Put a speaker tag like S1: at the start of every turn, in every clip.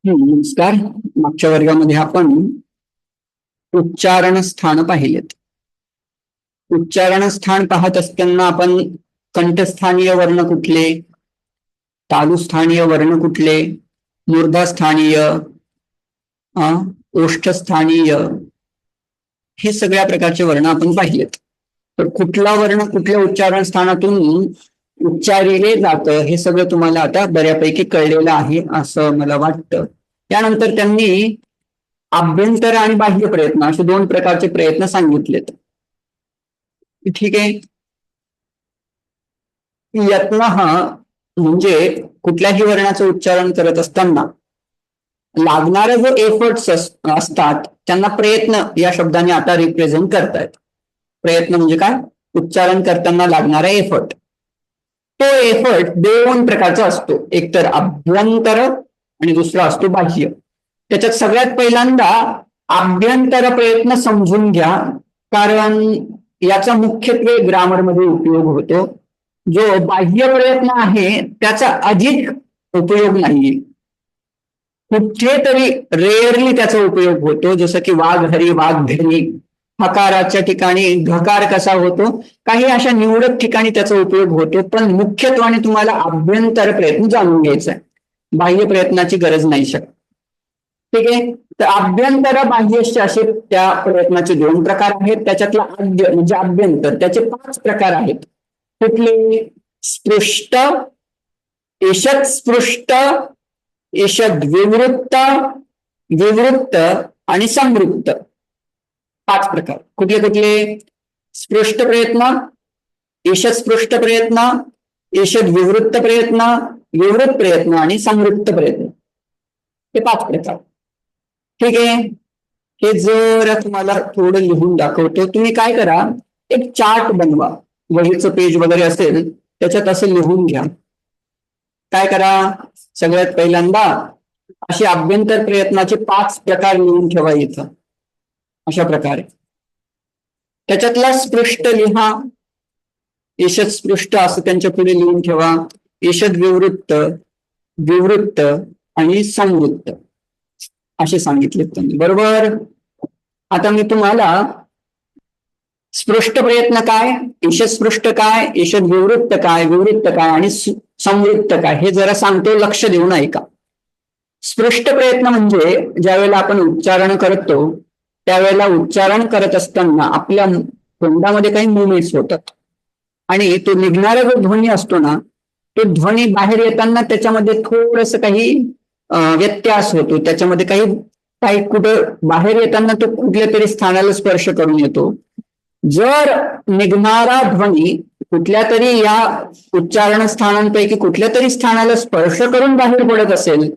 S1: नमस्कार. मागच्या वर्गामध्ये आपण उच्चारण स्थान पाहिलेत. उच्चारण स्थान पाहत असताना आपण कंठस्थानीय वर्ण कुठले, तालुस्थानीय वर्ण कुठले, मूर्धास्थानीय, ओष्ठस्थानीय, हे सगळ्या प्रकारचे वर्ण आपण पाहिलेत. तर कुठला वर्ण कुठल्या उच्चारण स्थानातून उच्चारिले जातं हे सगळं तुम्हाला आता बऱ्यापैकी कळलेलं आहे असं मला वाटतं. त्यानंतर त्यांनी आभ्यंतर आणि बाह्य प्रयत्न असे दोन प्रकारचे प्रयत्न सांगितलेत. ठीक आहे. यत्न म्हणजे कुठल्याही वर्णाचं उच्चारण करत असताना लागणारे जो एफर्ट्स असतात त्यांना प्रयत्न या शब्दाने आता रिप्रेझेंट करतायत. प्रयत्न म्हणजे काय? उच्चारण करताना लागणारा एफर्ट. तो एफर्ट दोन प्रकारचा असतो, एक तर आभ्यंतर आणि दुसरा असतो बाह्य. त्याच्यात सगळ्यात पहिल्यांदा आभ्यंतर प्रयत्न समजून घ्या, कारण याचा मुख्यत्वे ग्रामरमध्ये उपयोग होतो. जो बाह्य प्रयत्न आहे त्याचा अधिक उपयोग नाहीये, कुठेतरी रेअरली त्याचा उपयोग होतो. जसं की वाघ हरी वाघ घरी, हकाराच्या ठिकाणी घकार कसा होतो, काही अशा निवडक ठिकाणी त्याचा उपयोग होतो. पण मुख्यत्वाने तुम्हाला आभ्यंतर प्रयत्न जाणून घ्यायचा आहे, बाह्य प्रयत्नाची गरज नाही शकत. ठीक आहे. तर आभ्यंतर बाह्यश्च असे त्या प्रयत्नाचे दोन प्रकार आहेत. त्याच्यातला आद्य म्हणजे आभ्यंतर, त्याचे 5 प्रकार आहेत. कुठले? स्पृष्ट, ईषत् स्पृष्ट, ईषद विवृत्त, विवृत्त आणि संवृत्त. 5 प्रकार. कुठले कुठले? स्पृष्ट प्रयत्न, ईषत् स्पृष्ट प्रयत्न, ईषद विवृत्त प्रयत्न, विवृत प्रयत्न आणि संवृत्त प्रयत्न. हे 5 प्रकार. ठीक आहे. हे जर तुम्हाला थोडं लिहून दाखवतो. तुम्ही काय करा, एक चार्ट बनवा, वहीचं पेज वगैरे असेल त्याच्यात असं लिहून घ्या. काय करा, सगळ्यात पहिल्यांदा असे आभ्यंतर प्रयत्नाचे 5 प्रकार लिहून ठेवा इथं अशा प्रकारे. त्याच्यातला स्पृष्ट लिहा, ईषद स्पृष्ट असं त्यांच्या पुढे लिहून ठेवा, ईषद विवृत्त, विवृत्त आणि संवृत्त असे सांगितले त्यांनी. बरोबर. आता मी तुम्हाला स्पृष्ट प्रयत्न काय, ईषद स्पृष्ट काय, ईषद विवृत्त काय, विवृत्त काय आणि संवृत्त काय हे जरा सांगतो, लक्ष देऊन ऐका. स्पृष्ट प्रयत्न म्हणजे ज्या वेळेला आपण उच्चारण करतो त्यावेळेला उच्चारण करत असताना आपल्या तोंडामध्ये काही मुवमेंट्स होतात आणि तो निघणारा जो ध्वनी असतो ना, तो ध्वनी बाहेर येताना त्याच्यामध्ये थोडस काही व्यत्यास होतो. त्याच्यामध्ये काही कुठं बाहेर येताना तो कुठल्या तरी स्थानाला स्पर्श करून येतो. जर निघणारा ध्वनी कुठल्या तरी या उच्चारण स्थानांपैकी कुठल्या तरी स्थानाला स्पर्श करून बाहेर पडत असेल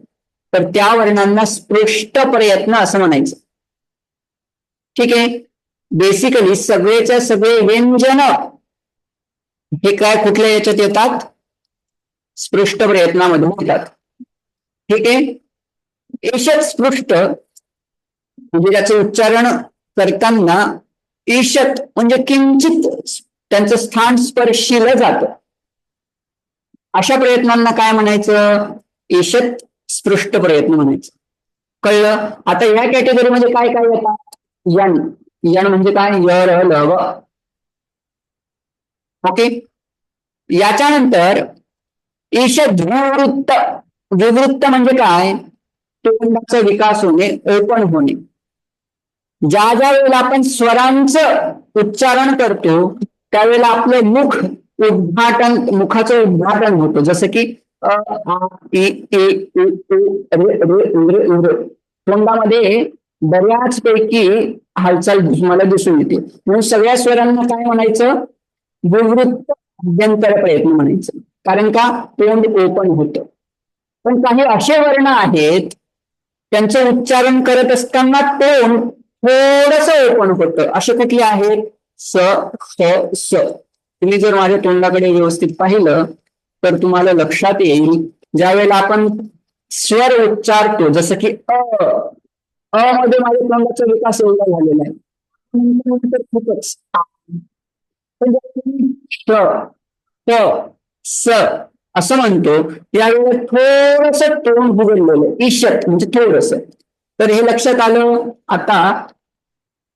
S1: तर त्या वर्णांना स्पृष्ट प्रयत्न असं म्हणायचं. ठीक आहे. बेसिकली सगळेच्या सगळे व्यंजन हे काय कुठल्या याच्यात येतात? स्पृष्ट प्रयत्नामध्ये येतात. ठीक आहे. ईषद स्पृष्ट म्हणजे त्याचं उच्चारण करताना ईषत म्हणजे किंचित त्यांचं स्थान स्पर्शिलं जातं. अशा प्रयत्नांना काय म्हणायचं? ईषत स्पृष्ट प्रयत्न म्हणायचं. कळलं. आता या कॅटेगरीमध्ये काय काय येतात? यण. यण म्हणजे काय? य र ल व. ओके. याच्यानंतर ईषद विवृत्त. विवृत्त म्हणजे काय? तोंडाचा विकास होणे, ओपन होणे. ज्या ज्या वेळेला आपण स्वरांचं उच्चारण करतो त्यावेळेला आपलं मुख उद्घाटन, मुखाचं उद्घाटन होतं. जसं की तोंडामध्ये बऱ्याच पैकी हालचाल मला दिसून येते. म्हणून सगळ्या स्वरांना काय म्हणायचं? विवृत्त आभ्यंतर प्रयत्न म्हणायचं. कारण का? तोंड ओपन होतं. पण काही असे वर्ण आहेत त्यांचं उच्चारण करत असताना तोंड थोडस ओपन होतं. असे कुठले आहेत? स, स, स. तुम्ही जर माझ्या तोंडाकडे व्यवस्थित पाहिलं तर तुम्हाला लक्षात येईल, ज्या वेळेला आपण स्वर उच्चारतो जसं की अ मध्ये माझ्या तोंडाचा विकास एवढा झालेला आहे, खूपच. स, स, स असं म्हणतो, त्यावेळेला थोडस तोंड उघडलेलं, ईशत म्हणजे थोडस. तर हे लक्षात आलं. आता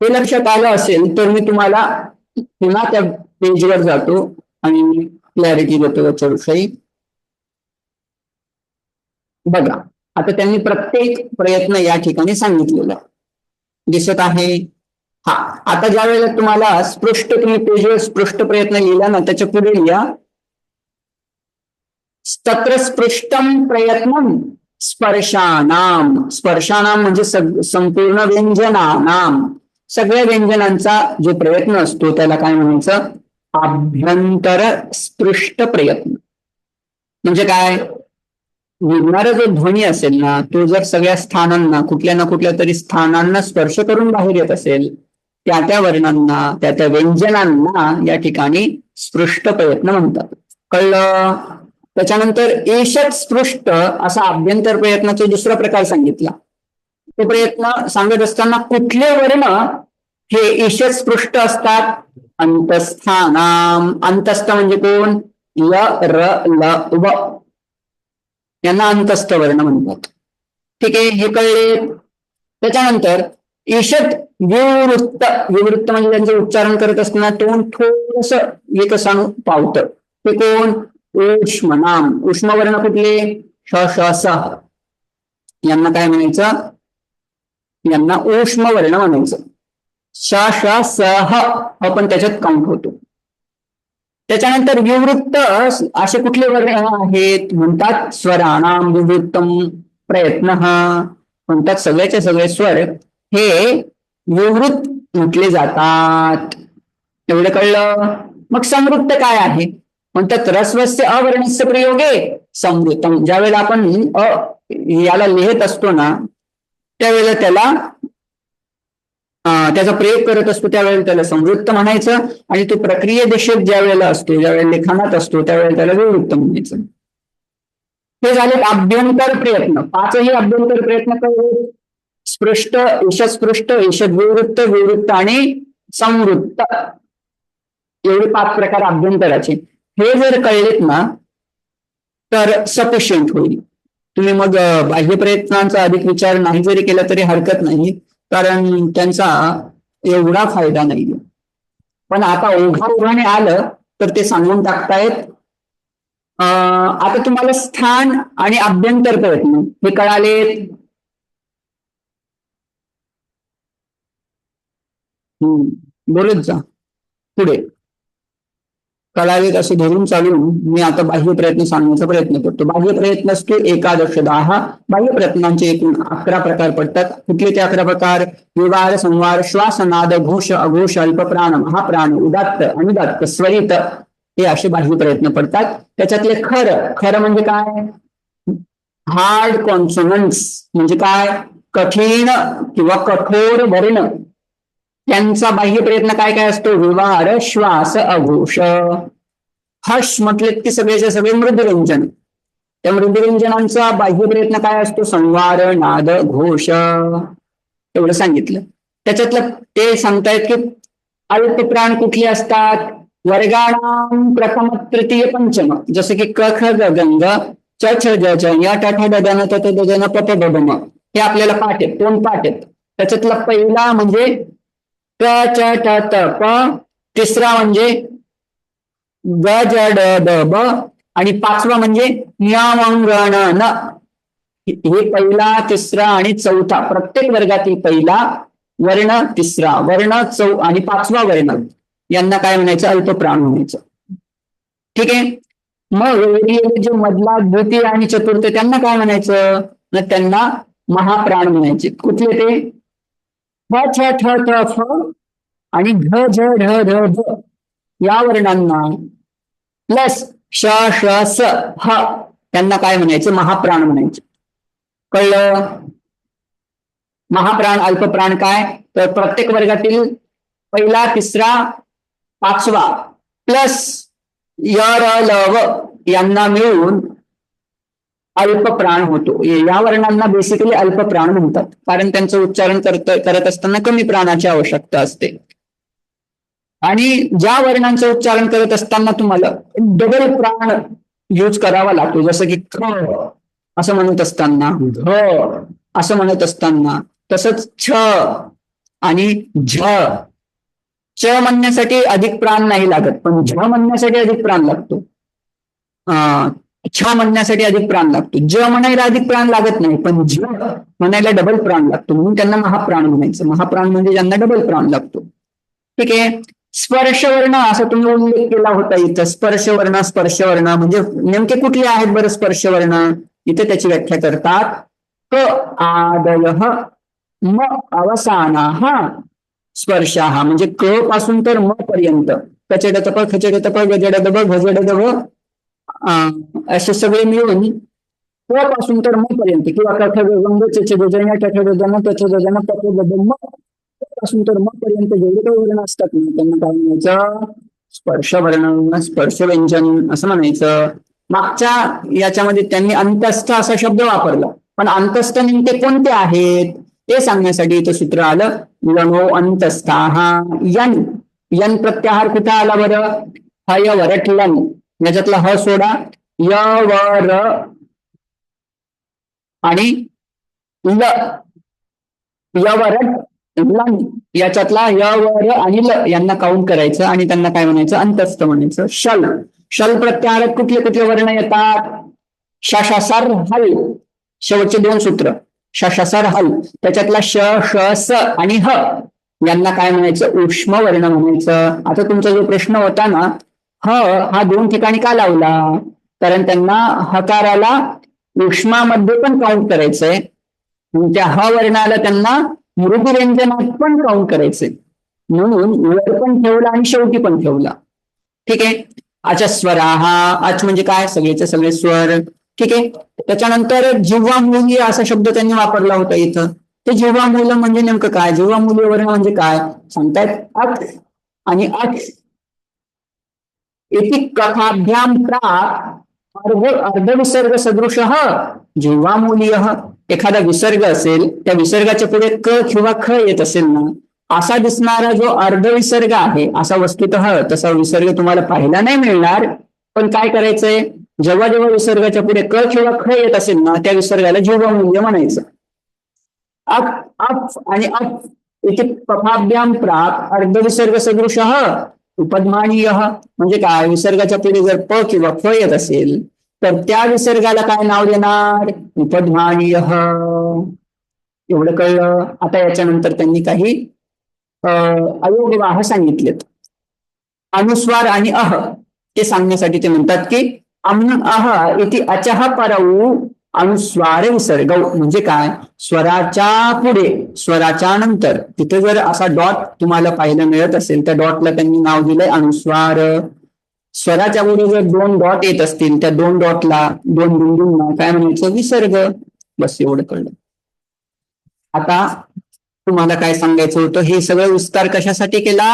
S1: हे लक्षात आलं असेल तर मी तुम्हाला पुन्हा त्या पेजवर जातो आणि क्लॅरिटी देतो याच्याविषयी. बघा, आता त्यांनी प्रत्येक प्रयत्न या ठिकाणी सांगितलेला दिसत आहे. हा, आता ज्या वेळेला तुम्हाला स्पृष्ट, तुम्ही पेजवर स्पृष्ट प्रयत्न लिहिला ना, त्याच्या पुढे लिहा तत्र स्पृष्टम प्रयत्नम स्पर्शानाम. स्पर्शानाम म्हणजे संपूर्ण व्यंजनानाम, सगळ्या व्यंजनांचा जो प्रयत्न असतो त्याला काय म्हणायचं? आभ्यंतर स्पृष्ट प्रयत्न. म्हणजे काय? निघणारा जो ध्वनी असेल ना, तो जर सगळ्या स्थानांना, कुठल्या ना कुठल्या तरी स्थानांना स्पर्श करून बाहेर येत असेल, त्या त्या वर्णांना, त्या त्या व्यंजनांना या ठिकाणी स्पृष्ट प्रयत्न म्हणतात. कळलं? त्याच्यानंतर एषत स्पृष्ट असा आभ्यंतर प्रयत्नाचा दुसरा प्रकार सांगितला. तो प्रयत्न सांगत असताना कुठले वर्ण हे ईशत स्पृष्ट असतात? अंतस्थानाम. अंतस्थ म्हणजे कोण? य, र, ल, व यांना अंतस्थ वर्ण म्हणतात. ठीक आहे, हे कळले. त्याच्यानंतर ईशत विवृत्त. विवृत्त म्हणजे त्यांचं उच्चारण करत असताना तोंड थोडस एकसाणू पावतं. ते कोण? ऊष्म नाम. उष्म वर्ण कुठले? श, श, स. यांना काय म्हणायचं? यांना ऊष्म वर्ण म्हणायचं. श, श, स, ह पण त्याच्यात काउंट होतो. त्याच्यानंतर विवृत्त असे कुठले वर्ण आहेत? म्हणतात स्वराणाम विवृत्तम प्रयत्न म्हणतात. सगळ्याचे सगळे स्वर हे विवृत्त म्हटले जातात. एवढं कळलं? मग समृद्ध काय आहे? म्हणतात रस्वस्य अवर्णस्य प्रयोगे समृद्धम. ज्यावेळेला आपण याला लिहित असतो ना, त्यावेळेला त्याला त्याचा प्रयोग करत असतो, त्यावेळेला त्याला समृद्ध म्हणायचं. आणि तो प्रक्रिये दिशेत ज्या वेळेला असतो, ज्यावेळेला लेखनात असतो, त्यावेळेला त्याला विवृत्त म्हणायचं. हे झाले आभ्यंतर प्रयत्न. पाचही आभ्यंतर प्रयत्न कळले. स्पृष्ट, ईशत स्पृष्ट, ईशत विवृत्त, विवृत्त आणि समृद्ध, एवढे 5 प्रकार आभ्यंतराचे. हे जर कळलेत ना तर सफिशियंट होईल. तुम्ही मग बाह्य प्रयत्नांचा अधिक विचार नाही जरी केला तरी हरकत नाही, कारण त्यांचा एवढा फायदा नाहीये. पण आता ओघाने आलं तर ते सांगून टाकतायत. आता तुम्हाला स्थान आणि आभ्यंतर प्रयत्न हे कळाले. बोलत जा पुढे. कळावेत असे धरून चालून मी आता बाह्य प्रयत्न सांगण्याचा प्रयत्न करतो. बाह्य प्रयत्न असतो 11. बाह्य प्रयत्नांचे एकूण 11 प्रकार पडतात. कुठले ते 11 प्रकार? विवार, संवार, श्वास, नाद, घोष, अघोष, अल्पप्राण, महाप्राण, उदात्त, अनुदात्त, स्वरित, हे असे बाह्य प्रयत्न पडतात. त्याच्यातले खर म्हणजे काय? हार्ड कॉन्सोनन्स म्हणजे काय? कठीण किंवा कठोर वर्ण. त्यांचा बाह्य प्रयत्न काय काय असतो? विवार, श्वास, अघोष. हर्ष म्हटले की सगळेचे सगळे मृदुव्यंजन. त्या मृदुव्यंजनांचा बाह्य प्रयत्न काय असतो? संवार, नाद, घोष. एवढं सांगितलं. त्याच्यातलं ते सांगतायत की अल्पप्राण कुठले असतात? वर्गाणाम प्रथम, तृतीय, पंचम. जसं की क, ख, ग, गंग, च, छ, ज, ज, या, ट, ठ, ड, न, त, द, न, प, प, ब, ब, म. हे आपल्याला पाठ आहेत, 2 पाठ आहेत. त्याच्यातला पहिला म्हणजे क, च, ट, त, प. तिसरा म्हणजे ग, ज, ड, द, ब. आणि 5वा म्हणजे न्यामंगण न. हे पहिला, तिसरा आणि चौथा, प्रत्येक वर्गातील पहिला वर्ण, तिसरा वर्ण, आणि 5वा वर्ण, यांना काय म्हणायचं? अल्पप्राण म्हणायचं. ठीक आहे. मग जो मधला, द्वितीय आणि चतुर्थ, त्यांना काय म्हणायचं? त्यांना महाप्राण म्हणायचे. कुठले ते? फ, छ, ठ, त, फ आणि घ, झ, ढ, ध, भ या वर्णांना प्लस श, श, स, ह त्यांना काय म्हणायचं? महाप्राण म्हणायचं. कळलं? महाप्राण, अल्पप्राण काय? तर प्रत्येक वर्गातील पहिला, तिसरा, 5वा प्लस य, र, ल, व यांना मिळून अल्पप्राण होतो. या वर्णांना बेसिकली अल्पप्राण म्हणतात, कारण त्यांचं उच्चारण करत असताना कमी प्राणाची आवश्यकता असते. आणि ज्या वर्णांचं उच्चारण करत असताना तुम्हाला डबल प्राण यूज करावा लागतो. जसं की ख असं म्हणत असताना, घ असं म्हणत असताना, तसंच छ आणि झ. च म्हणण्यासाठी अधिक प्राण नाही लागत, पण झ म्हणण्यासाठी अधिक प्राण लागतो. छ म्हणण्यासाठी अधिक प्राण लागतो. ज म्हणायला अधिक प्राण लागत नाही, पण झ म्हणायला डबल प्राण लागतो, म्हणून त्यांना महाप्राण म्हणायचं. महाप्राण म्हणजे ज्यांना डबल प्राण लागतो. ठीक आहे. स्पर्शवर्ण असा तुम्ही उल्लेख केला होता इथं. स्पर्शवर्ण म्हणजे नेमके कुठले आहेत बरं स्पर्शवर्ण? इथे त्याची व्याख्या करतात. क आदयः म अवसानाः स्पर्शाः, म्हणजे क पासून तर म पर्यंत, कचडतप खचडतप गजडदब घजडदब असे सगळे मिळून क पासून तर म पर्यंत, किंवा कथ गंग चच गजन टठ गजन तथ गजन पथ गजन पासून तर मग पर्यंत जेवढे काही वर्ण असतात ना त्यांना काय म्हणायचं? स्पर्शवर्ण, स्पर्शव्यंजन असं म्हणायचं. मागच्या याच्यामध्ये त्यांनी अंतस्थ असा शब्द वापरला, पण अंतस्थ नेमके कोणते आहेत ते सांगण्यासाठी इथं सूत्र आलं. लनो अंतस्थाः यन. यन प्रत्याहार कुठे आला बरं? हय वरटलन. याच्यातला ह सोडा, य वर आणि ल. यवरट लन याच्यातला य वर आणि ल यांना काउंट करायचं आणि त्यांना काय म्हणायचं? अंतस्थ म्हणायचं. शल. शल प्रत्याहारात कुठले कुठले वर्ण येतात? शशासर हल. शेवटचे दोन सूत्र शशासर हल, त्याच्यातला श श स आणि ह यांना काय म्हणायचं? उष्म वर्ण म्हणायचं. आता तुमचा जो प्रश्न होता ना, ह हा दोन ठिकाणी का लावला? कारण त्यांना हकाराला उष्मामध्ये पण काउंट करायचंय, त्या ह वर्णाला त्यांना मृदुव्यंजनात पण काउंट करायचंय, म्हणून वर पण ठेवला आणि शेवटी पण ठेवला. ठीक आहे. अच्छा स्वरा हा अच म्हणजे काय? सगळेचे सगळे स्वर. ठीक आहे. त्याच्यानंतर जिव्हामूल्य असा शब्द त्यांनी वापरला होता इथं. ते जिव्हामूल्य म्हणजे नेमकं काय? जिव्हामूल्य वर्ण म्हणजे काय सांगतायत? अच आणि अच इति कथाभ्याम प्राक अर्धविसर्ग सदृश जिव्हामूल्य. एखादा विसर्ग असेल, त्या विसर्गाच्या पुढे क किंवा ख येत असेल ना, असा दिसणारा जो अर्धविसर्ग आहे, असा वस्तुतः तसा विसर्ग तुम्हाला पाहायला नाही मिळणार. पण काय करायचंय? जेव्हा जेव्हा विसर्गाच्या पुढे क किंवा ख येत असेल ना, त्या विसर्गाला जिव्हामूल्य म्हणायचं. अफ अफ आणि अफ इथे पफाभ्याम प्राक अर्धविसर्ग सदृश उपध्मानीय. म्हणजे काय? विसर्गाच्या पुढे जर प किंवा फ येत असेल तर त्या विसर्गाला काय नाव देणार? उपध्मानीय. एवढं कळलं. आता याच्यानंतर त्यांनी काही अयोगवाह सांगितलेत. अनुस्वार आणि अह ते सांगण्यासाठी ते म्हणतात की अम्न अह इति अचह परऊ अनुस्वार विसर्ग. म्हणजे काय? स्वराच्या पुढे, स्वराच्या नंतर तिथे जर असा डॉट तुम्हाला पाहायला मिळत असेल, त्या डॉटला त्यांनी नाव दिलंय अनुस्वार. स्वराच्या पुढे जर दोन डॉट येत असतील, त्या दोन डॉटला, दोन बिंदूंना काय म्हणायचं? विसर्ग. बस एवढं कळलं. आता तुम्हाला काय सांगायचं होतं? हे सगळं विस्तार कशासाठी केला?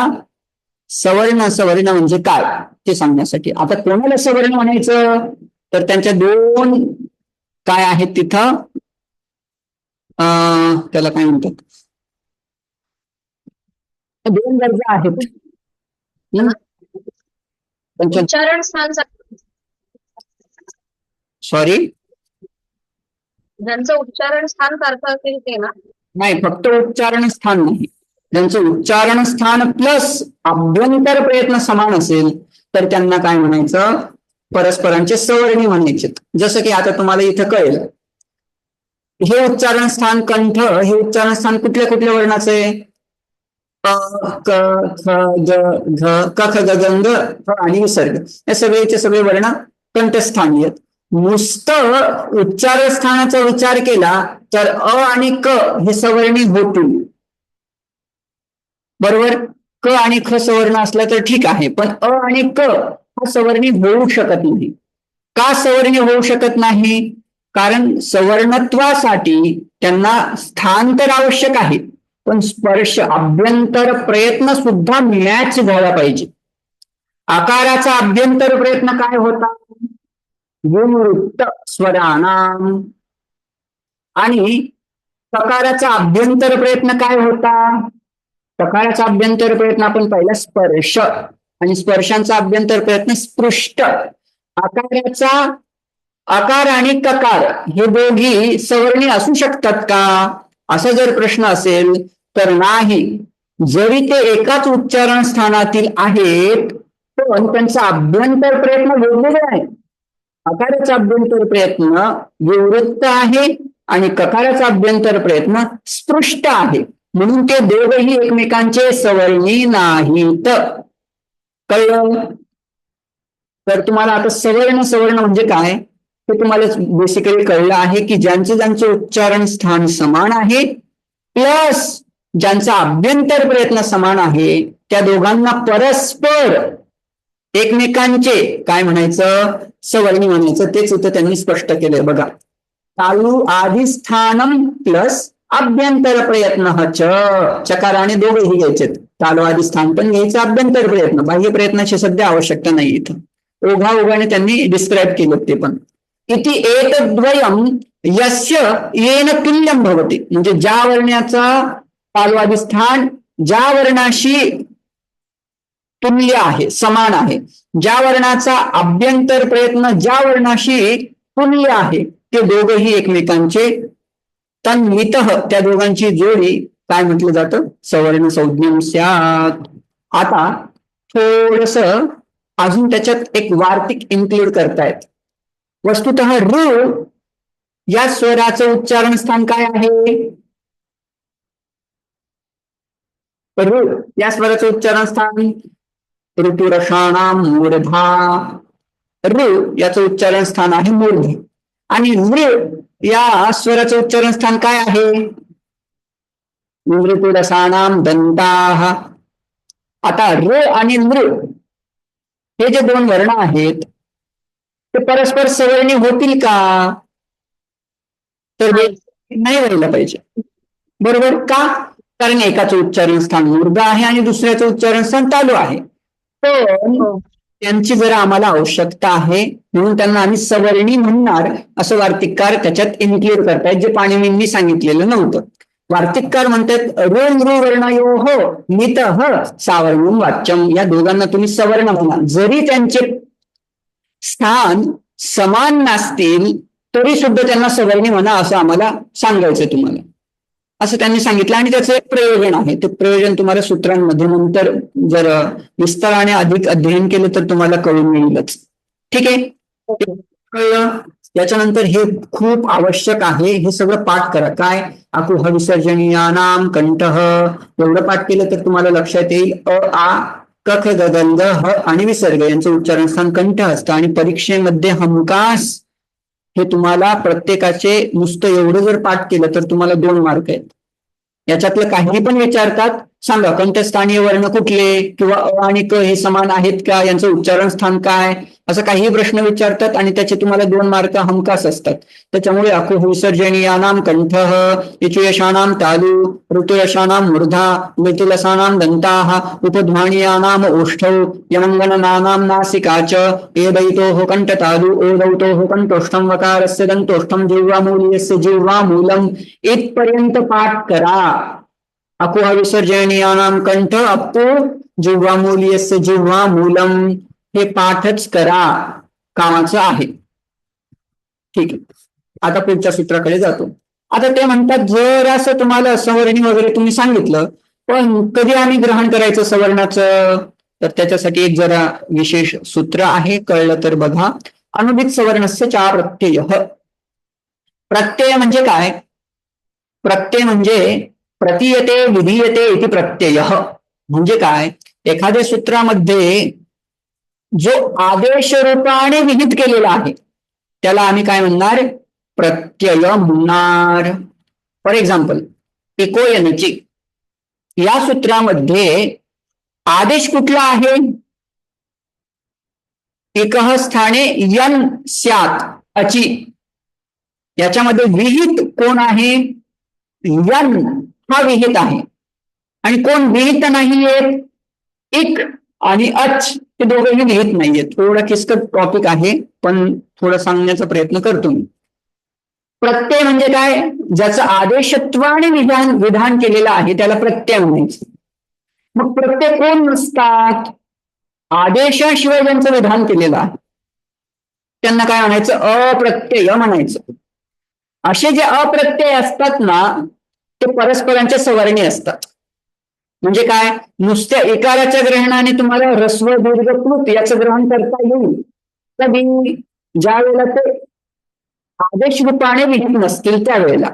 S1: सवर्ण. सवर्ण म्हणजे काय ते सांगण्यासाठी. आता कोणाला सवर्ण म्हणायचं? तर त्यांच्या दोन काय आहेत तिथं, त्याला काय म्हणतात, दोन दर्जा आहेत.
S2: उच्चारण स्थान
S1: सॉरी,
S2: ज्यांचं उच्चारण स्थान सारखं असेल ते ना?
S1: नाही, फक्त उच्चारण स्थान नाही, ज्यांचं उच्चारण स्थान प्लस अभ्यंतर प्रयत्न समान असेल तर त्यांना काय म्हणायचं? परस्परांचे सवर्णी म्हणायचे. जसं की आता तुम्हाला इथं कळेल, हे उच्चारण स्थान कंठ, हे उच्चारण स्थान कुठल्या कुठल्या वर्णाचे? क ख ग घ क ख ग ग ग आणि विसर्ग, या सगळेचे सगळे वर्ण कंठस्थानी आहेत. नुसतं उच्चार स्थानाचा विचार केला तर अ आणि क हे सवर्णी होतील. बरोबर. क आणि ख सवर्ण असला तर ठीक आहे, पण अ आणि क हा सवर्णी होऊ शकत नाही. का सवर्णी होऊ शकत नाही? कारण सवर्णत्वासाठी त्यांना स्थान तर आवश्यक आहे, पण स्पर्श अभ्यंतर प्रयत्न सुद्धा मॅच झाला पाहिजे. आकाराचा अभ्यंतर प्रयत्न काय होता? गुणवृत्त स्वरानाम. आणि सकाराचा अभ्यंतर प्रयत्न काय होता? सकाराचा अभ्यंतर प्रयत्न आपण पाहिला स्पर्श, आणि स्पर्शांचा अभ्यंतर प्रयत्न स्पृष्ट. आकाराचा आकार आणि ककार हे दोघी सवर्णी असू शकतात का, असा जर प्रश्न असेल तर नाही. जरी ते एकाच उच्चारण स्थानातील आहेत पण त्यांचा अभ्यंतर प्रयत्न वेगवेगळा आहे. आकाराचा अभ्यंतर प्रयत्न विवृत्त आहे आणि ककाराचा अभ्यंतर प्रयत्न स्पृष्ट आहे, म्हणून ते दोघही एकमेकांचे सवर्णी नाहीत. कळलं? तर तुम्हाला आता सवर्ण सवर्ण म्हणजे काय हे तुम्हाला बेसिकली कळलं आहे की ज्यांचे उच्चारण स्थान समान आहे प्लस ज्यांचा अभ्यंतर प्रयत्न समान आहे त्या दोघांना परस्पर एकमेकांचे काय म्हणायचं, सवर्णी म्हणायचं. तेच इथं त्यांनी स्पष्ट केलंय बघा. तालु आदिस्थानम प्लस अभ्यंतर प्रयत्न चकाराने दोघेही घ्यायचे. तालु आदिस्थान पण घ्यायचं, अभ्यंतर प्रयत्न, बाह्य प्रयत्नाची सध्या आवश्यकता नाही इथं. ओघाओघाने त्यांनी डिस्क्राईब केलं ते पण. इति एतद्वयम यस्य येन तुल्यम भवति, म्हणजे ज्या वर्णाचा तालु आदिस्थान ज्या वर्णाशी तुल्य आहे, समान आहे, ज्या वर्णाचा अभ्यंतर प्रयत्न ज्या वर्णाशी तुल्य आहे, ते दोघही एकमेकांचे तन्वितः, त्या दोघांची जोडी काय म्हटलं जातं, सवर्ण संज्ञम स्यात्. आता थोडस अजून त्याच्यात एक वार्तिक इन्क्लूड करतायत. वस्तुतः ऋ या स्वराचं उच्चारण स्थान काय आहे, ऋ या स्वराचं उच्चारण स्थान ऋतुरषाणाम मूर्धा. ऋ याचं उच्चारण स्थान आहे मूर्ध आणि नृ या स्वराचं उच्चारण स्थान काय आहे, ऋतुरसाणाम दंताः. आता ऋ आणि नृ हे जे दोन वर्ण आहेत ते परस्पर सवर्णी होतील का, तर नाही व्हायला पाहिजे. बरोबर का, कारण एकाचं उच्चारण स्थान मूर्ध आहे आणि दुसऱ्याचं उच्चारण स्थान तालु आहे. पण त्यांची जरा आम्हाला आवश्यकता आहे म्हणून त्यांना आम्ही सवर्णी म्हणणार असं वार्तिककार त्याच्यात इन्क्लूड करतायत, जे पाणिनींनी सांगितलेलं नव्हतं. वार्तिककार म्हणतात ऋ नृ वर्णयोः नितः सावर्णम वाच्यम, या दोघांना तुम्ही सवर्ण म्हणा. जरी त्यांचे स्थान समान नसतील तरी सुद्धा त्यांना सवर्णी म्हणा असं आम्हाला सांगायचं तुम्हाला, असं त्यांनी सांगितलं. आणि त्याचं एक प्रयोजन आहे, ते प्रयोजन तुम्हाला सूत्रांमध्ये नंतर जर विस्ताराने अधिक अध्ययन केलं तर तुम्हाला कळून येईलच. ठीक आहे, कळलं. याच्यानंतर हे खूप आवश्यक आहे, हे सगळं पाठ करा. काय, आकुह विसर्जनीयानाम कंठः, एवढं पाठ केलं तर तुम्हाला लक्षात येईल अ आ क ख ग ग ह आणि विसर्ग यांचं उच्चारण स्थान कंठ असतं. आणि परीक्षेमध्ये हमखास हे तुम्हाला प्रत्येकाचे नुसतं एवढं जर पाठ केलं तर तुम्हाला 2 मार्क आहेत. याच्यातलं काही पण विचारतात, सांगा कंठस्थानीय वर्ण कुठले किंवा अ आणि क हे समान आहेत का, यांचं उच्चारण स्थान काय, असं काही प्रश्न विचारतात आणि त्याचे तुम्हाला 2 मार्क हमखास असतात. त्याच्यामुळे आकुह विसर्जनीयानाम कंठः, इचुयशानाम तालु, ऋतुयशानाम मूर्धा, मृतिलसानाम दंताः, उपध्मानीयानाम ओष्ठौ, यमंगननानाम नासिका च, एदैतोः कंठतालु, ओदैतोः कंठोष्ठम, वकारस्य दंतोष्ठम, जिह्वामूलीयस्य जिह्वामूलम, इथपर्यंत पाठ करा. आकुह विसर्जनीयानाम कंठ अप्पू जिह्वामूलीयस्य जिह्वामूलम, हे पाठच करा, कामाचं आहे. ठीक आहे, आता पुढच्या सूत्राकडे जातो. आता ते म्हणतात जर असं तुम्हाला सवर्णी वगैरे तुम्ही सांगितलं पण कधी आम्ही ग्रहण करायचं सवर्णाचं, तर त्याच्यासाठी एक जरा विशेष सूत्र आहे, कळलं तर बघा. अनुदित सवर्णस्य चा प्रत्यय. प्रत्यय म्हणजे काय, प्रत्यय म्हणजे प्रतीयते विधीयते इति प्रत्यय. म्हणजे काय, एखाद्या सूत्रामध्ये जो आदेश रूपाने विहित केलेला आहे त्याला आम्ही काय म्हणणार, प्रत्यय म्हणणार. फॉर एक्झाम्पल इकोयनची या सूत्रामध्ये आदेश कुठला आहे, एकः स्थाने यन स्यात् अची, याच्यामध्ये विहित कोण आहे, यन हा विहित आहे आणि कोण विहित नाहीये, इक आणि अच हे दोघेही विहित नाहीये. थोडं किचकट टॉपिक आहे पण थोडं सांगण्याचा प्रयत्न करतो मी. प्रत्यय म्हणजे काय, ज्याचं आदेशत्वाने विधान केलेलं आहे त्याला प्रत्यय म्हणायचं. मग प्रत्यय कोण नसतात, आदेशाशिवाय ज्यांचं विधान केलेलं आहे त्यांना काय म्हणायचं? अप्रत्यय म्हणायचं. असे जे अप्रत्यय असतात ना ते परस्परांच्या सवर्णी असतात. म्हणजे काय? नुसत्या एकाराच्या ग्रहणाने तुम्हाला ऱ्हस्व दीर्घ प्लुत याचं ग्रहण करता येईल कधी? ज्या वेळेला ते आदेश रूपाने विहित नसतील त्यावेळेला.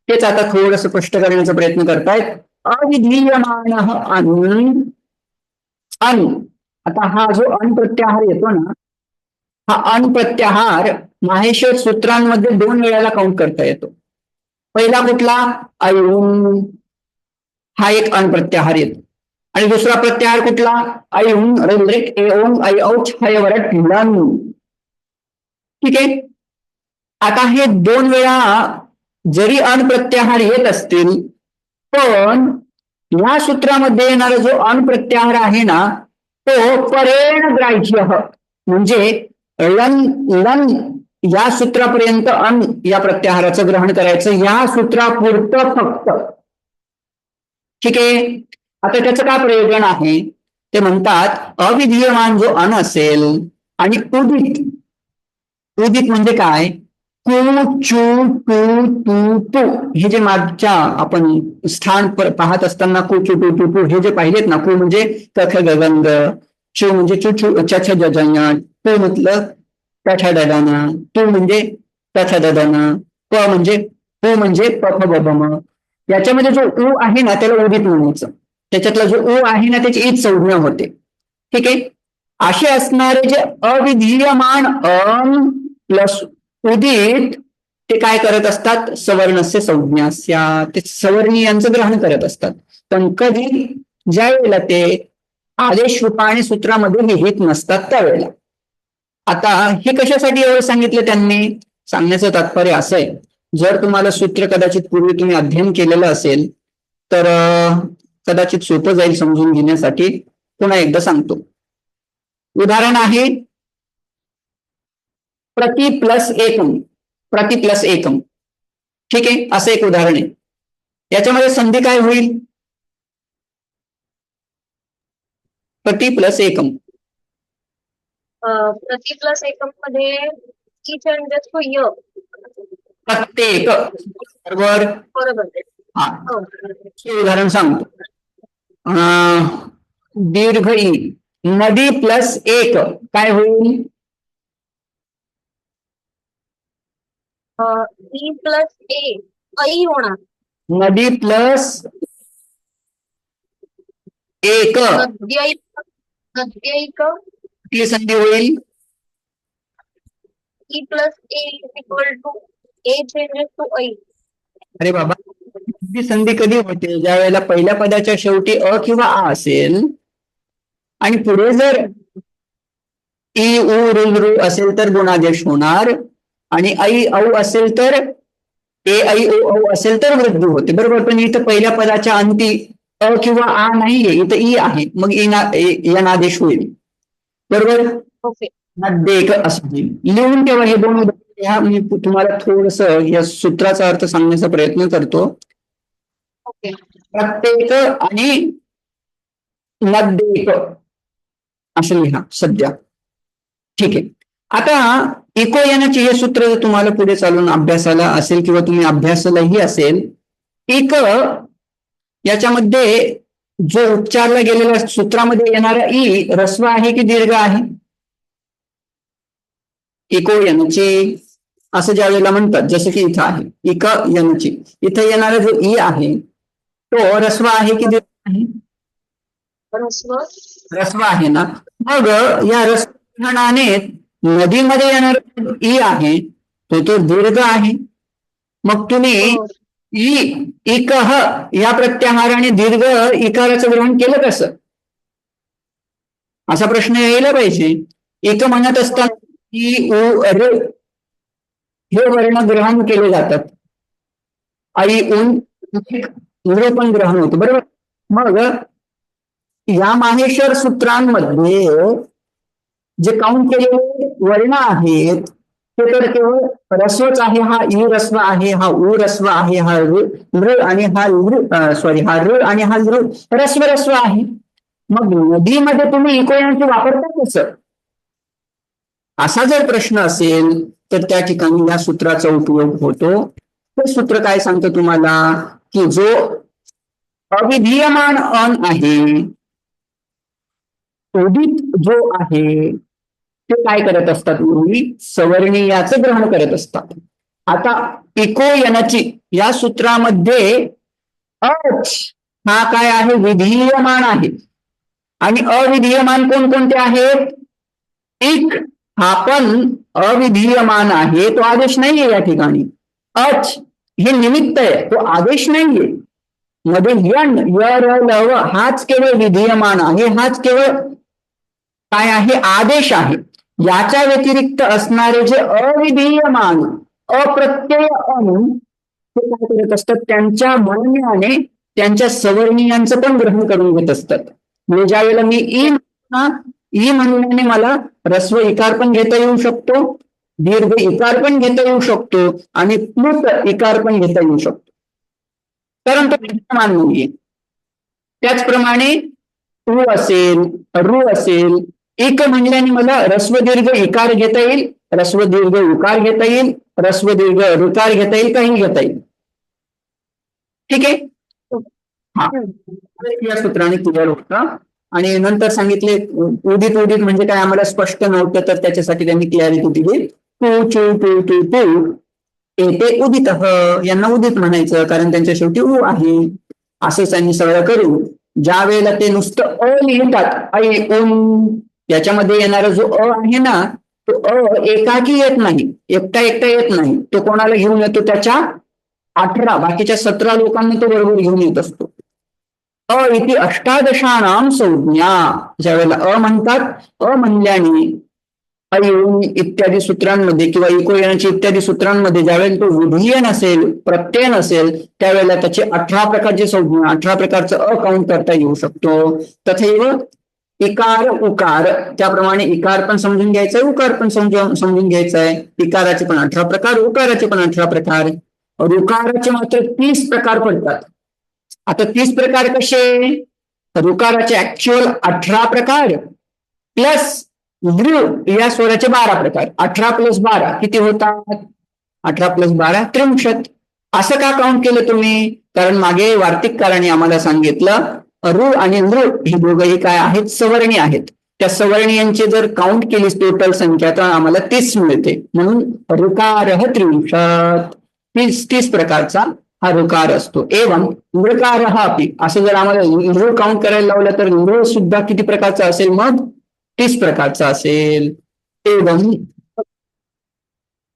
S1: तेच आता थोडंसं स्पष्ट करण्याचा प्रयत्न करतायत. अविधीयमान अन अन. आता हा जो अन प्रत्याहार येतो ना हा अन प्रत्याहार माहेश्वर सूत्रांमध्ये 2 वेळाला काउंट करता येतो. पहिला कुठला? ऐऊन, हा एक अन प्रत्याहार येतो. आणि दुसरा प्रत्याहार कुठला? ऐऊन रेल्रेक एओंग ऐ औच हयवरट लन. ठीक आहे. आता हे 2 वेळा जरी अन प्रत्याहार येत असतील पण या सूत्रामध्ये येणारा जो अन प्रत्याहार आहे ना तो परेण ग्राह्य म्हणजे लन लन या सूत्रापर्यंत अन या प्रत्याहाराचं ग्रहण करायचं या सूत्रापुरतं फक्त. ठीक आहे. आता त्याचं काय प्रयोजन आहे? ते म्हणतात अविधीयमान जो अन असेल आणि उदित. उदित म्हणजे काय? कु चू टू तू तू हे जे मागच्या आपण स्थान पाहत असताना कु चू टू टू टू हे जे पाहिलेत ना, कु म्हणजे कख गगंग, चू म्हणजे चू चू चछ जजन, टू म्हटलं तठ ददन, तू म्हणजे तथ ददन, प म्हणजे पु म्हणजे पफ बबम. याच्यामध्ये जो उ आहे ना त्याला उदित म्हणायचं. त्याच्यातला जो उ आहे ना त्याची ईच संज्ञा होते. ठीक आहे. असे असणारे जे अविधीयमान अन प्लस उदित ते काय करत असतात? सवर्णस्य संज्ञास्या, ते सवर्णी यांचं ग्रहण करत असतात. पण कधी? ज्या वेळेला ते आदेश रूपाने सूत्रामध्ये लिहित नसतात त्यावेळेला. आता हे कशासाठी एवढं सांगितलं त्यांनी? सांगण्याचं तात्पर्य असं आहे, जर तुम्हाला सूत्र कदाचित पूर्वी तुम्ही अध्ययन केलेलं असेल तर कदाचित सोपं जाईल समजून घेण्यासाठी. पुन्हा एकदा सांगतो. उदाहरण आहे प्रति प्लस एकम. प्रति प्लस एकम. ठीक आहे. असं एक उदाहरण आहे. याच्यामध्ये संधी काय होईल? प्रति प्लस एकम.
S2: प्रति प्लस एकम मध्ये ई चेंजेस टू य.
S1: प्रत्येक. बरोबर.
S2: बरोबर.
S1: हा.
S2: हो.
S1: हे उदाहरण सांगतो. दीर्घ ई. नदी प्लस एक काय होईल?
S2: ई प्लस ए ऐ होणार.
S1: नदी प्लस एक
S2: नद्यैक. नद्यैक
S1: कुठली संधी होईल?
S2: ई प्लस ए इक्वल टू ए चेंजेस टू ऐ.
S1: अरे बाबा, ही संधी कधी होते? ज्या वेळेला पहिल्या पदाच्या शेवटी अ किंवा आ असेल आणि पुढे जर ई उ रु रू असेल तर गुणादेश होणार आणि ऐ औ असेल तर ए ऐ ओ औ असेल तर वृद्धी होते. बरोबर. पण इथं पहिल्या पदाच्या अंती अ किंवा आ नाहीये, इथं ई आहे. मग यनादेश होईल. बरोबर.
S2: ओके.
S1: देख असं होईल. लिहून ठेवा हे 2 उदाहरण. मी तुम्हाला थोडस या सूत्राचा अर्थ सांगण्याचा प्रयत्न करतो.
S2: ओके.
S1: प्रत्येक आणि नद्देक असं लिहा सध्या. ठीक आहे. आता इकोयनाचे हे सूत्र जर तुम्हाला पुढे चालून अभ्यासाला असेल किंवा तुम्ही अभ्यासालाही असेल, एक याच्यामध्ये जो उच्चारला गेलेल्या सूत्रामध्ये येणारा ई ऱ्हस्व आहे की दीर्घ आहे? इकोयनची असं ज्या वेळेला म्हणतात, जसं की इथं आहे इक यनची, इथं येणारा जो ई आहे तो ऱ्हस्व आहे की दीर्घ आहे? ऱ्हस्व आहे ना. मग या ऱ्हस्वनाने नदीमध्ये येणार ई आहे तो दीर्घ आहे. मग तुम्ही इकह या प्रत्याहाराने दीर्घ इकाराचं ग्रहण केलं कसं? असा प्रश्न यायला पाहिजे. एक म्हणत असताना ई उ र हे वर्ण ग्रहण केले जातात. आई ऊन पण ग्रहण होतं. बरोबर. मग या माहेश्वर सूत्रांमध्ये जे काउंट केलेले वर्ण आहेत ते तर केवळ ऱ्हस्वच आहे. हा ई ऱ्हस्व आहे, हा उ ऱ्हस्व आहे, हा ऋ आणि हा हा ऋ आणि हा ऋ ऱ्हस्व आहे. मग नदीमध्ये तुम्ही इकोयांचे वापरता कसं? असा जर प्रश्न असेल तर त्या ठिकाणी या सूत्राचा उपयोग होतो. हे सूत्र काय सांगतं तुम्हाला की जो अविधीयमान अन आहे, उदित जो आहे, ते काय करत असतात पूर्वी सवर्णीयाचं ग्रहण करत असतात. आता इको यनची या सूत्रामध्ये अच हा काय आहे विधीयमान आहे आणि अविधीयमान कोणकोणते आहेत. इक हा पण अविधीयमान आहे, तो आदेश नाहीये या ठिकाणी. अच हे निमित्त आहे, तो आदेश नाहीये. मध्ये यण य र ल व हाच केवळ विधीयमान आहे, हाच केवळ काय आहे आदेश आहे. याच्या व्यतिरिक्त असणारे जे अविधीयमान अप्रत्यय अन ते काय करत असतात त्यांच्या म्हणण्याने त्यांच्या सवर्णीयांचं पण ग्रहण करून घेत असतात. म्हणजे ज्या वेळेला मी ई म्हणण्याने मला ऱ्हस्व इकार पण घेता येऊ शकतो, दीर्घ इकार पण घेता येऊ शकतो आणि प्लुत इकार पण घेता येऊ शकतो, कारण तो विद्यमान नाहीये. त्याचप्रमाणे उ असेल रु असेल, एक म्हणल्याने मला ऱ्हस्व दीर्घ इकार घेता येईल, ऱ्हस्व दीर्घ उकार घेता येईल, ऱ्हस्व दीर्घ ऋकार घेता येईल, काही घेता येईल. ठीक आहे. हा या सूत्राने क्लिअर होतं. आणि नंतर सांगितले उदित उदित म्हणजे काय आम्हाला स्पष्ट नव्हतं, तर त्याच्यासाठी त्यांनी क्लिअरिटी दिली. टू टू टू टू टू ते उदित यांना उदित म्हणायचं कारण त्यांच्या शेवटी उ आहे. असं त्यांनी सगळं करून ज्या वेळेला ते नुसतं अ लिहितात ऐ उन, त्याच्यामध्ये येणारा जो अ आहे ना तो अ एकाकी येत नाही, एकटा एकटा येत नाही, तो कोणाला घेऊन येतो त्याच्या 18 बाकीच्या 17 लोकांना तो बरोबर घेऊन येत असतो. अ इति अष्टादशानाम संज्ञा ज्या वेळेला अ म्हणतात, अ म्हणल्याने अयुन इत्यादी सूत्रांमध्ये किंवा इकोयनाची इत्यादी सूत्रांमध्ये ज्यावेळेला तो विधीय नसेल, प्रत्यय नसेल, त्यावेळेला त्याचे 18 प्रकारचे संज्ञा 18 प्रकारचं अ काउंट करता येऊ शकतो. तथैव इकार उकार त्याप्रमाणे इकार पण समजून घ्यायचा आहे, उकार पण समजून घ्यायचा आहे. इकाराचे पण 18 प्रकार, उकाराचे पण 18 प्रकार, ऋकाराचे मात्र 30 प्रकार पडतात. आता 30 प्रकार कसे, ऋकाराचे ऍक्च्युअल 18 प्रकार प्लस दृ या स्वराचे 12 प्रकार. 18 प्लस 12 किती होतात, 18 प्लस 12 63. असं का काउंट केलं तुम्ही, कारण मागे वार्तिककारांनी आम्हाला सांगितलं ऋ आणि नृ ही दोघंही काय आहेत सवर्णी आहेत. त्या सवर्णीयांची जर काउंट केली टोटल संख्या तर आम्हाला 30 मिळते. म्हणून ऋकार 63 30 प्रकारचा हा ऋकार असतो. एवं नृकार अपि असं जर आम्हाला नृ काउंट करायला लावलं तर नृ सुद्धा किती प्रकारचा असेल, मग 30 प्रकारचा असेल. एवं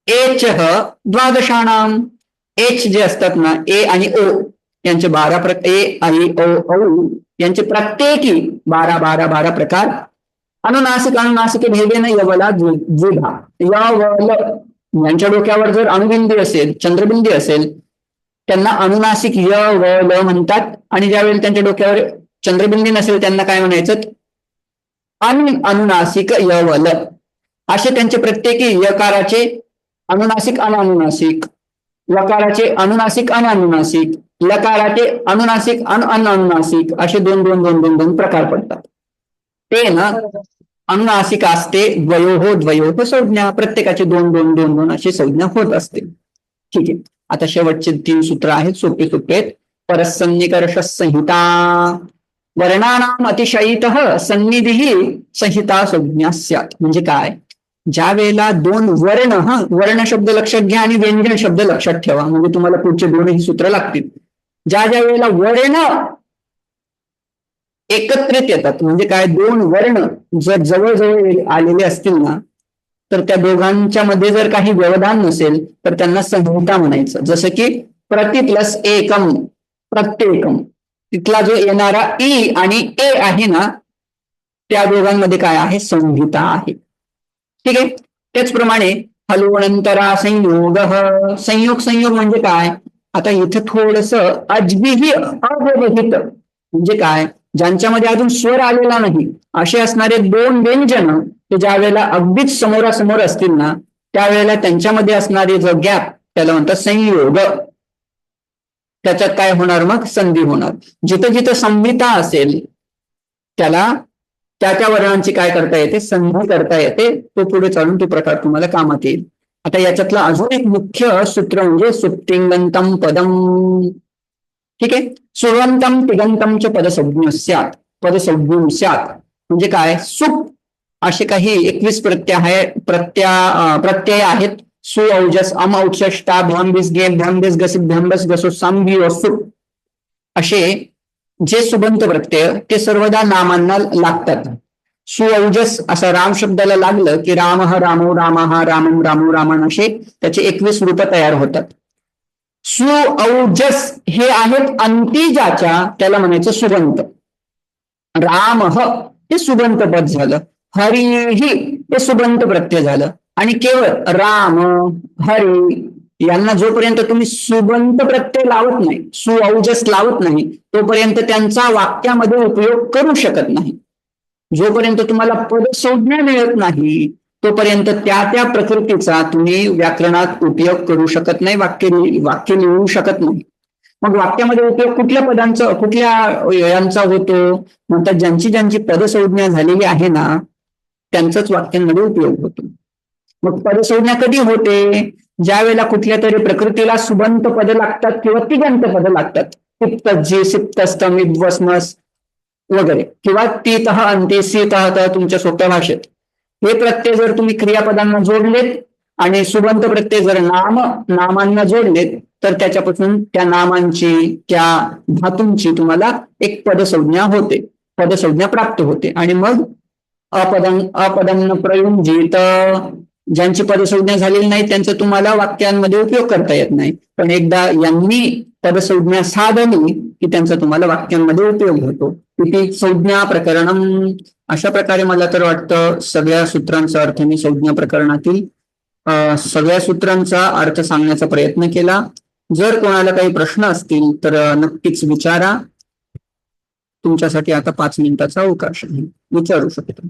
S1: एच द्वादशानाम एच जे असतात ना ए आणि ओ यांचे 12 प्रकार, ए आणि ओ यांचे प्रत्येकी 12 प्रकार. अनुनासिक अनुनासिक भेदेन यवला द्विधा यवल यांच्या डोक्यावर जर अणुबिंदी असेल, चंद्रबिंदी असेल, त्यांना अनुनासिक य व ल म्हणतात. आणि ज्यावेळेला त्यांच्या डोक्यावर चंद्रबिंदी नसेल त्यांना काय म्हणायचं, अनुनासिक य व ल. असे त्यांचे प्रत्येकी यकाराचे अनुनासिक अनानुनासिक, लकाराचे अनुनासिक अनानुनासिक, लकाराचे अनुनासिक अनुनासिक असे दोन प्रकार पडतात. ते ना अनुनासिक असते द्वयोः संज्ञा, प्रत्येकाचे दोन अशी संज्ञा होत असते. ठीक आहे. आता शेवटचे 3 सूत्र आहेत, सोपे आहेत. परसन्निकर्ष संहिता वर्णानाम अतिशयितः सन्निधी संहिता संज्ञा स्यात्. म्हणजे काय, ज्या वेळेला 2 वर्ण शब्द लक्षात घ्या आणि व्यंजन शब्द लक्षात ठेवा, म्हणजे तुम्हाला पुढचे 2ही सूत्र लागतील. ज्या वेळेला वर्ण एकत्रित येतात, म्हणजे काय 2 वर्ण जर जवळ आलेले असतील ना तर त्या दोघांच्या मध्ये जर काही व्यवधान नसेल तर त्यांना संहिता म्हणायचं. जसं की प्रति प्लस एकम प्रत्येकम, तिथला जो येणारा ई आणि ए आहे ना त्या दोघांमध्ये काय आहे, संहिता आहे. ठीक आहे. त्याचप्रमाणे हलोनंतरा संयोग संयोग म्हणजे काय, आता इथं थोडस अजबीही अव्यवहित म्हणजे काय, ज्यांच्यामध्ये अजून स्वर आलेला नाही असे असणारे 2 व्यंजन ते ज्या वेळेला अगदीच समोरासमोर असतील ना त्यावेळेला त्यांच्यामध्ये असणारे जो गॅप त्याला म्हणतात संयोग. त्याच्यात काय होणार, मग संधी होणार. जिथं जिथं संहिता असेल त्याला त्या वर्णांची काय करता येते, संधी करता येते. तो पुढे चालून तो प्रकार तुम्हाला कामात येईल. आता याच्यातलं अजून एक मुख्य सूत्र म्हणजे सुप्तिंगंतम पदम. ठीक आहे. सुवंतम तिगंतम च पदसंज्ञ स्यात्. पदसंज्ञ स्यात् म्हणजे काय, सुप असे काही 21 प्रत्यय आहेत. सु औजस अम औचष्टा भ्याम गे भ्याम गसित भ्याम गसो सांभी सुप असे जे सुबंत प्रत्यय ते सर्वदा नामांना लागतात. सुऔजस असा राम शब्दाला लागलं की राम रामो रामा रामम रामो रामन असे त्याचे 21 रूप तयार होतात. सुऔजस हे आहेत अंतिजाच्या, त्याला म्हणायचं सुबंत. राम हे सुबंत पद झालं. हरिही हे सुबंत प्रत्यय झालं. आणि केवळ राम हरी यांना जोपर्यंत तुम्ही सुबंत प्रत्यय लावत नाही, सुऔजस लावत नाही, तोपर्यंत त्यांचा वाक्यामध्ये उपयोग करू शकत नाही. जोपर्यंत तुम्हाला पदसंज्ञा मिळत नाही तोपर्यंत त्या प्रकृतीचा तुम्ही व्याकरणात उपयोग करू शकत नाही, वाक्य लिहू शकत नाही. मग वाक्यामध्ये उपयोग कुठल्या पदांचा, कुठल्या यांचा होतो, म्हणतात ज्यांची ज्यांची पदसंज्ञा झालेली आहे ना त्यांचाच वाक्यांमध्ये उपयोग होतो. मग पदसंज्ञा कधी होते, ज्या वेळेला कुठल्या तरी प्रकृतीला सुबंत पद लागतात किंवा तिगंत पद लागतात. सिप्तजी सिप्तस्तम विद्वस्मस वगैरे, किंवा तीतः अंते सीतः तुमच्या सोप्या भाषेत. हे प्रत्यय जर तुम्ही क्रियापदांना जोडलेत आणि सुबंत प्रत्यय जर नामांना जोडलेत तर त्याच्यापासून त्या नामांची, त्या धातूंची तुम्हाला एक पदसंज्ञा होते, पदसंज्ञा प्राप्त होते. आणि मग अपदन प्रयुंजित, ज्यांची पदसंज्ञा झालेली नाही त्यांचा तुम्हाला वाक्यांमध्ये उपयोग करता येत नाही. पण एकदा यांनी पदसंज्ञा साधली की त्यांचा तुम्हाला वाक्यांमध्ये उपयोग होतो. किती संज्ञा प्रकरणम. अशा प्रकारे मला तर वाटतं सगळ्या सूत्रांचा अर्थ मी संज्ञा प्रकरणातील सगळ्या सूत्रांचा अर्थ सांगण्याचा प्रयत्न केला. जर कोणाला काही प्रश्न असतील तर नक्कीच विचारा. तुमच्यासाठी आता 5 मिनिटाचा अवकाश आहे, विचारू शकतो.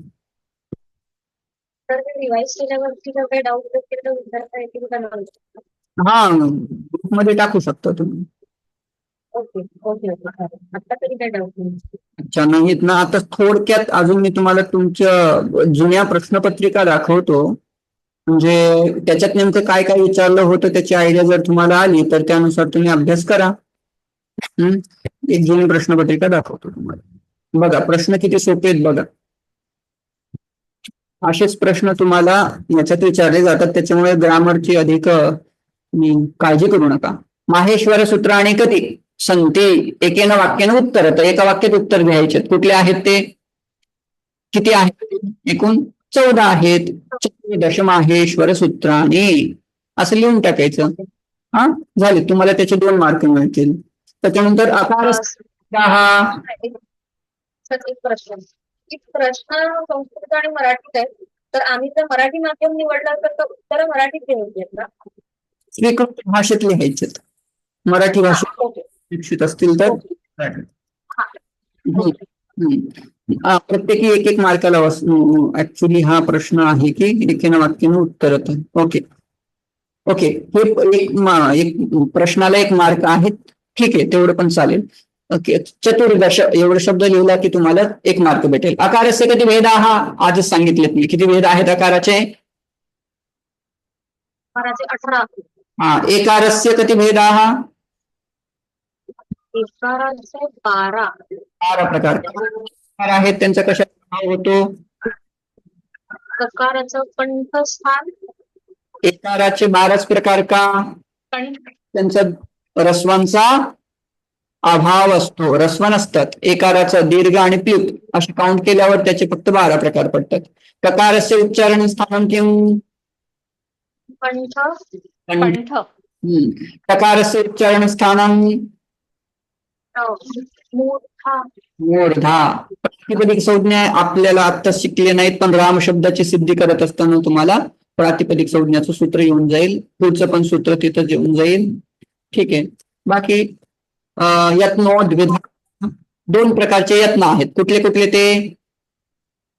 S2: तर ते रिवाइज केल्यावरती जर काही डाऊट असतील तर विचारता येतील का नाही?
S1: हा, ग्रुपमध्ये टाकू शकता तुम्ही.
S2: Okay okay okay. आता तरी काय डाऊट नाही.
S1: अच्छा, नाहीत ना. आता थोडक्यात अजून मी तुम्हाला तुमच्या जुन्या प्रश्नपत्रिका दाखवतो, म्हणजे त्याच्यात नेमकं काय काय विचारलं होतं त्याची आयडिया जर तुम्हाला आली तर त्यानुसार तुम्ही अभ्यास करा. एक जुनी प्रश्नपत्रिका दाखवतो तुम्हाला. बघा प्रश्न किती सोपे आहेत बघा. असेच प्रश्न तुम्हाला याच्यात विचारले जातात, त्याच्यामुळे ग्रामरची अधिक काळजी करू नका. माहेश्वर सूत्र आणि कधी संती एकेन वाक्यानं उत्तर, तर एका वाक्यात उत्तर द्यायचे. कुठले आहेत ते, किती आहेत, एकूण 14 आहेत. दशमाहेश्वर सूत्राने असं लिहून टाकायचं. हा झाले, तुम्हाला त्याचे 2 मार्क मिळतील. त्याच्यानंतर आकार हा
S2: एक प्रश्न संस्कृत आणि मराठीत आहे, तर आम्ही जर मराठी माध्यम निवडलं तर उत्तर मराठीत द्यायची आहेत ना?
S1: स्वीकृत भाषेत लिहायचे. मराठी भाषेत शिक्षित असतील तर प्रत्येकी एक मार्काला ऍक्च्युली हा प्रश्न आहे की एकेन वाक्यानं उत्तर. ओके ओके, हे एक प्रश्नाला 1 मार्क आहे. ठीक आहे, तेवढं पण चालेल. ओके, चतुर्दश एवढे शब्द लिहिला की तुम्हाला 1 मार्क भेटेल. आकारस्य किती भेद हा आजच सांगितलेत मी. किती भेद आहेत आकाराचे?
S2: 18.
S1: हा, एकारस्य किती भेद हा?
S2: एकाराचे 12.
S1: 12 प्रकार आहेत. त्यांचा कशा होतो?
S2: ककाराचं कंठस्थान.
S1: एकाराचे 12च प्रकार का? त्यांचा रस्वांचा अभाव असतो, रस्व नसतात. एकाराचा दीर्घ आणि प्युत असे काउंट केल्यावर त्याचे फक्त 12 प्रकार पडतात. ककारस्य उच्चारण स्थानं किम?
S2: कंठ.
S1: ककारस्य उच्चारण स्थानं मूर्धा. प्रातिपदिक संज्ञा आपल्याला आता शिकले नाहीत, पण राम शब्दाची सिद्धी करत असताना तुम्हाला प्रातिपदिक संज्ञाचं सूत्र येऊन जाईल. पुढचं पण सूत्र तिथं येऊन जाईल. ठीक आहे. बाकी यत्नो द्विधा 2 प्रकारचे यत्न आहेत. कुठले कुठले ते?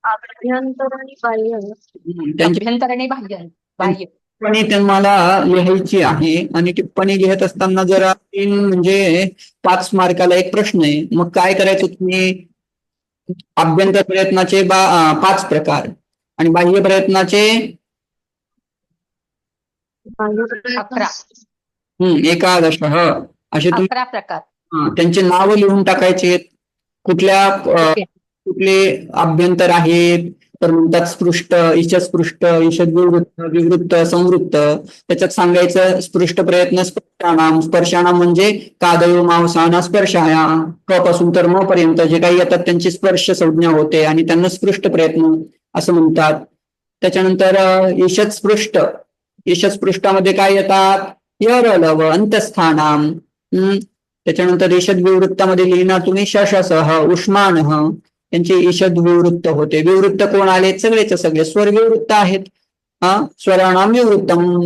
S2: अभ्यंतर आणि बाह्य.
S3: अभ्यंतर आणि बाह्य.
S1: टिप्पणी तुम्हाला लिहायची आहे आणि टिप्पणी लिहत असताना जरा 3 म्हणजे 5 मार्काला 1 प्रश्न आहे. मग काय करायचं तुम्ही, आभ्यंतर प्रयत्नाचे 5 प्रकार आणि बाह्य प्रयत्नाचे
S3: 11
S1: 11 असे तुम्ही
S3: 11 प्रकार.
S1: त्यांचे नाव लिहून टाकायचे. कुठले आभ्यंतर आहेत तर म्हणतात स्पृष्ट, ईशस्पृष्ट, ईशद्विवृत्त, विवृत्त, संवृत्त. त्याच्यात सांगायचं स्पृष्ट प्रयत्न स्पर्शाणाम म्हणजे कादयो मावसाना स्पर्शाया, क पासून तर म पर्यंत जे काही येतात त्यांची स्पर्श संज्ञा होते आणि त्यांना स्पृष्ट प्रयत्न असं म्हणतात. त्याच्यानंतर ईशस्पृष्टामध्ये काय येतात, यर लव अंतस्थानाम. त्याच्यानंतर ईषद विवृत्तामध्ये लिहिणार तुम्ही शशसह उष्मान, त्यांचे ईषद विवृत्त होते. विवृत्त कोण आले, सगळेचे सगळे स्वर विवृत्त आहेत. स्वराणाम विवृत्तम.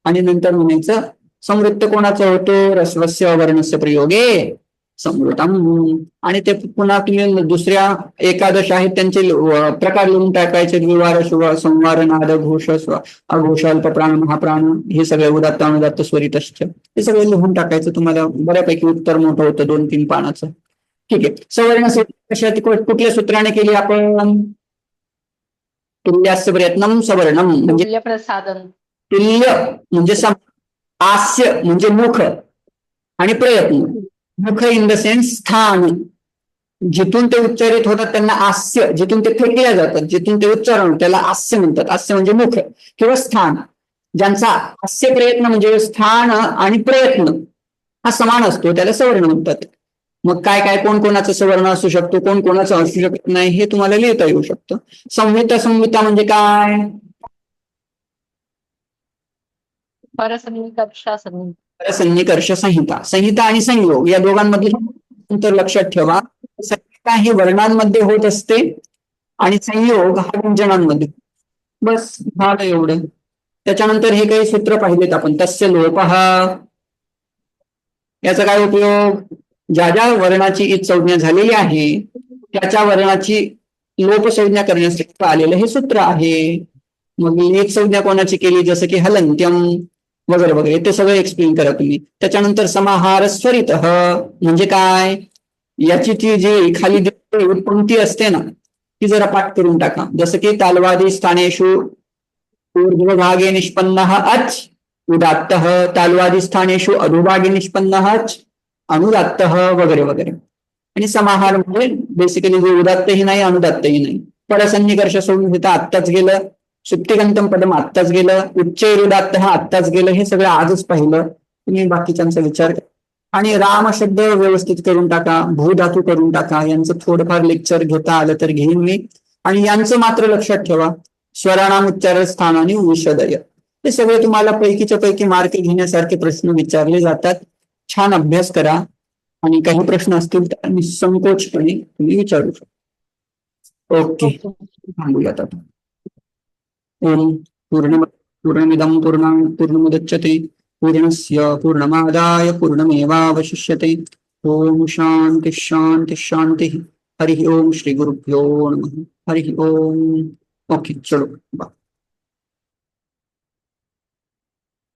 S1: आणि नंतर म्हणायचं संवृत्त कोणाचं होतो, रस्वस्य वर्णस्य प्रयोगे संवृतम. आणि ते पुन्हा तुम्ही दुसऱ्या 11 आहेत त्यांचे प्रकार लिहून टाकायचे. द्विवार, शुभ, संवार, नाद, घोष, अघोष, अल्पप्राण, महाप्राण, हे सगळे उदात्त अनुदात्त स्वरितश्च, हे सगळे लिहून टाकायचं. तुम्हाला बऱ्यापैकी उत्तर मोठं होतं 2-3 पानाचं. ठीक आहे. सवर्ण कशा कुठल्या सूत्राने केली आपण, तुल्यास्य प्रयत्नम सवर्णम म्हणजे
S3: तुल्य प्रसादन.
S1: तुल्य म्हणजे आस्य म्हणजे मुख आणि प्रयत्न. मुख इन द सेन्स स्थान, जिथून ते उच्चारित होतात त्यांना आस्य, जिथून ते फेकल्या जातात, जिथून ते उच्चारण त्याला आस्य म्हणतात. आस्य म्हणजे मुख किंवा स्थान. ज्यांचा हास्य प्रयत्न म्हणजे स्थान आणि प्रयत्न हा समान असतो त्याला सवर्ण म्हणतात. मग काय काय कोण कोणाचं सवर्ण असू शकतो, कोण कोणाचं असू शकत नाही, हे तुम्हाला लिहिता येऊ शकतं. संहिता म्हणजे काय, परसन्निकर्ष संहिता. संहिता आणि संयोग या दोघांमधले अंतर लक्षात ठेवा. संहिता ही वर्णांमध्ये होत असते आणि संयोग हा व्यंजनांमध्ये. बस झालं एवढं. त्याच्यानंतर हे काही सूत्र पाहिलेत आपण. तस्य लोपः, याचा काय उपयोग, ज्या ज्या वर्णाची ईद संज्ञा झालेली आहे त्याच्या वर्णाची लोपसंज्ञा करण्यासाठी आलेलं हे सूत्र आहे. मग एक संज्ञा कोणाची केली, जसं की हलंत्यम वगैरे वगैरे, ते सगळं एक्सप्लेन करा तुम्ही. त्याच्यानंतर समाहार स्वरित म्हणजे काय, याची ती जी खाली पंक्ती असते ना ती जरा पाठ करून टाका. जसं की तालवादी स्थानेषु ऊर्ध्वभागे निष्पन्नः अच उदात्तः, तालवादी स्थानेषु अधोभागे निष्पन्नः अच अनुदात्तः वगैरे वगैरे. आणि समाहार म्हणजे बेसिकली जे उदात्तही नाही अनुदात्तही नाही. परसन्निकर्ष संहिता आत्ताच गेलं, सुप्तिगंतम पदम आत्ताच गेलं, उच्चैरुदात्त हा आत्ताच गेलं. हे सगळं आजच पाहिलं. तुम्ही बाकीच्यांचा विचार करा. आणि राम शब्द व्यवस्थित करून टाका, भूधातू करून टाका. यांचं थोडंफार लेक्चर घेता आलं तर घेईन मी. आणि यांचं मात्र लक्षात ठेवा, स्वराणाम उच्चार स्थान आणि विषदय, हे सगळे तुम्हाला पैकीच्या पैकी मार्क घेण्यासारखे प्रश्न विचारले जातात. छान अभ्यास करा आणि काही प्रश्न असतील तर निसंकोचपणे तुम्ही विचारू शकता. ओके, थांबूयात आता. ओम पूर्णमिदं पूर्णमुदच्यते पूर्णस्य पूर्णमादाय पूर्णमेवावशिष्यते. ओम शांति शांति शांति. हरि ओम. श्री गुरुभ्यो नमः. हरि ओम. ओके, चलो बाय.